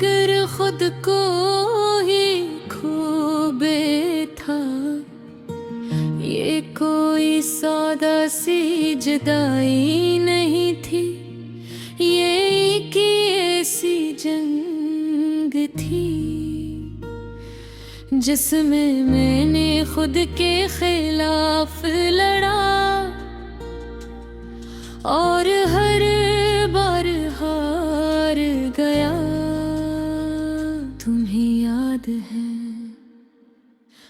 मगर खुद को ही खो बैठा। ये कोई सौदा सी जुदाई नहीं थी, ये एक ऐसी जंग थी जिसमें मैंने खुद के खिलाफ लड़ा और हर बार हार गया। तुम्हें याद है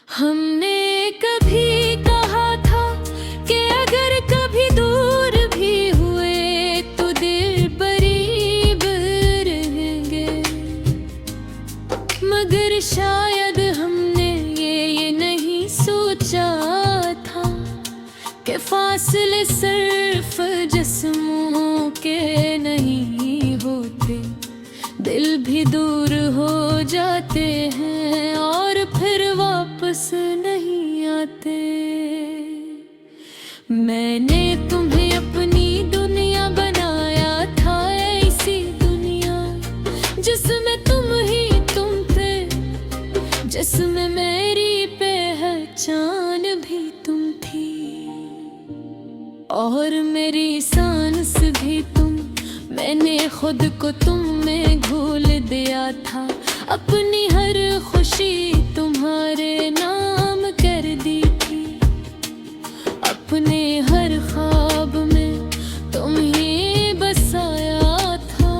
हमने कभी कहा था कि अगर कभी दूर भी हुए तो दिल करीब रहेंगे, मगर शायद हमने ये नहीं सोचा था कि फासले सिर्फ जिस्मों के नहीं होते, दिल भी दूर हो जाते हैं और फिर वापस नहीं आते। मैंने तुम्हें अपनी दुनिया बनाया था, ऐसी दुनिया जिसमें तुम ही तुम थे, जिसमें मेरी पहचान भी तुम थी और मेरी सांस भी तुम। मैंने खुद को तुम में घोल दिया था, अपनी हर खुशी तुम्हारे नाम कर दी थी, अपने हर ख्वाब में तुम ही बसाया था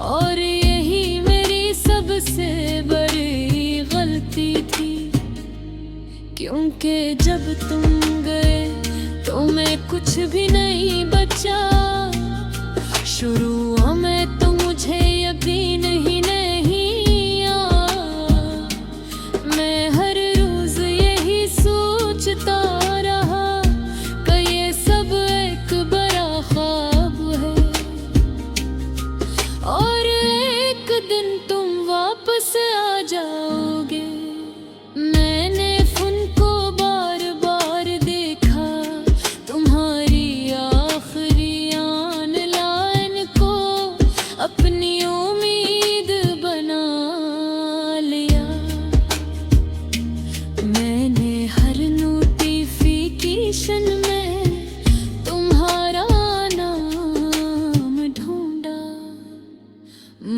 और यही मेरी सबसे बड़ी गलती थी, क्योंकि जब तुम गए तो मैं कुछ भी नहीं बचा। शुरू में तो मुझे यकीन ही नहीं आया, मैं हर रोज यही सोचता रहा कि ये सब एक बड़ा ख्वाब है और एक दिन तुम वापस आ जाओगे। मैंने उनको बार बार देखा, तुम्हारी आखिरी आन लाइन को अपनी उम्मीद बना लिया। मैंने हर नोटिफिकेशन में तुम्हारा नाम ढूंढा,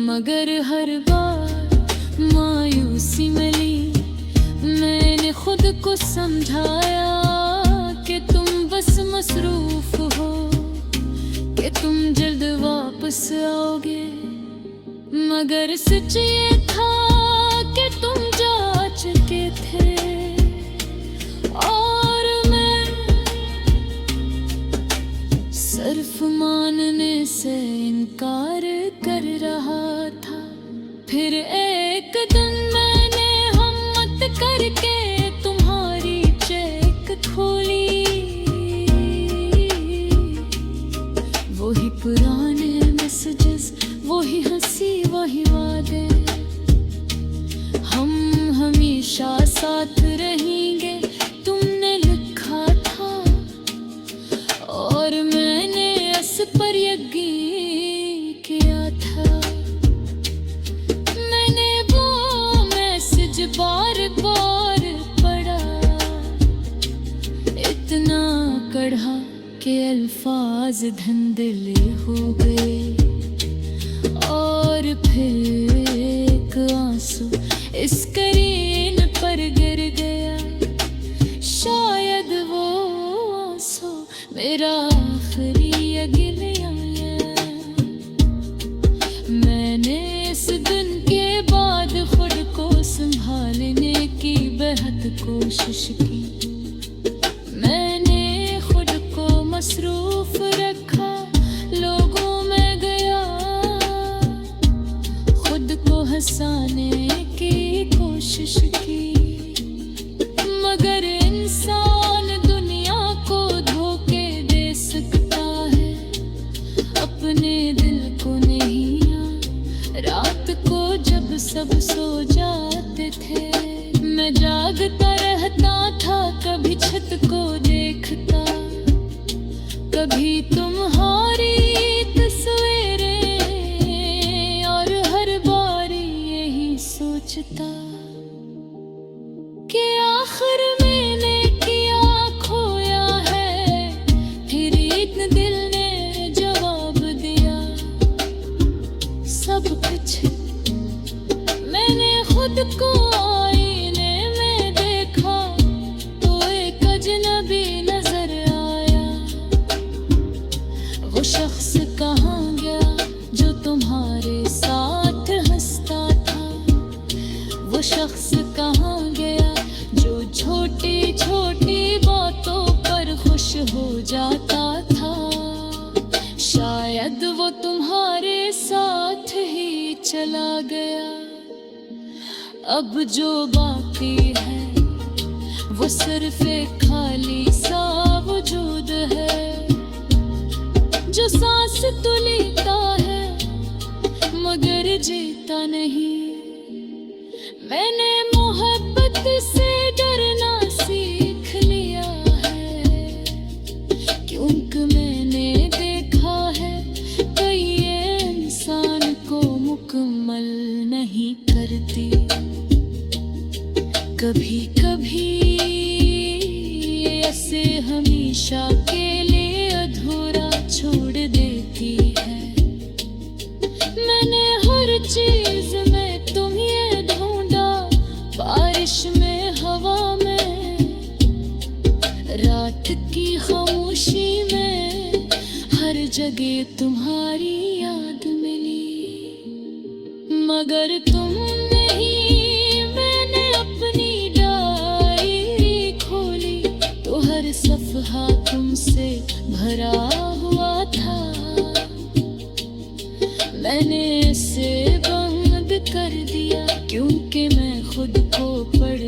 मगर हर बार मायूसी मिली। मैंने खुद को समझाया कि तुम बस मसरूफ हो, कि तुम जल्द वापस आओगे, मगर सच ये था कि तुम जा चुके थे और मैं सिर्फ मानने से इनकार कर रहा था। फिर एक दिन मैंने हिम्मत करके तुम्हारी चेक खोली, वही पुराने मैसेजेस, वही हंसी, वही वादे, हम हमेशा साथ रहेंगे तुमने लिखा था और मैंने इस पर यकीन किया था। मैंने वो मैसेज बार बार पढ़ा, इतना कड़ा के अल्फाज धुंधले हो गए और फिर एक आंसू स्क्रीन पर गिर गया। शायद वो आंसू मेरा आखिरी गिलिया है। मैंने इस दिन के बाद खुद को संभालने की बेहद कोशिश की। मैंने खुद को मसरूफ रखा, लोगों में गया, खुद को हंसाने की कोशिश की, मगर इंसान दुनिया को धोखे दे सकता है, अपने दिल को नहीं। रात को जब सब सो जाते थे, मैं जागता रहता था, कभी छत को देखता, कभी तुम्हारी तस्वीरें, और हर बार सब कुछ मैंने खुद को आईने में देखा तो एक अजनबी नजर आया। वो शख्स कहाँ गया जो तुम्हारे साथ हंसता था? वो शख्स कहाँ गया जो छोटी छोटी बातों पर खुश हो जाता था? शायद वो तुम्हारे साथ ही चला गया। अब जो बाकी है वो सिर्फ एक खाली सा वजूद है, जो सांस तो लेता है मगर जीता नहीं। मैंने मोहब्बत से डरना सीख लिया है, क्योंकि मैंने देखा है कि ये इंसान को मुकम्मल नहीं करती। कभी कभी ऐसे हमेशा के लिए अधूरा छोड़ देती है। मैंने हर चीज में तुम्हें ढूंढा, बारिश में, हवा में, रात की खामोशी में, हर जगह तुम्हारी याद मिली मगर तुम नहीं। मैंने अपनी डायरी खोली तो हर सफ़हा तुमसे भरा हुआ था। मैंने इसे बंद कर दिया क्योंकि मैं खुद को पढ़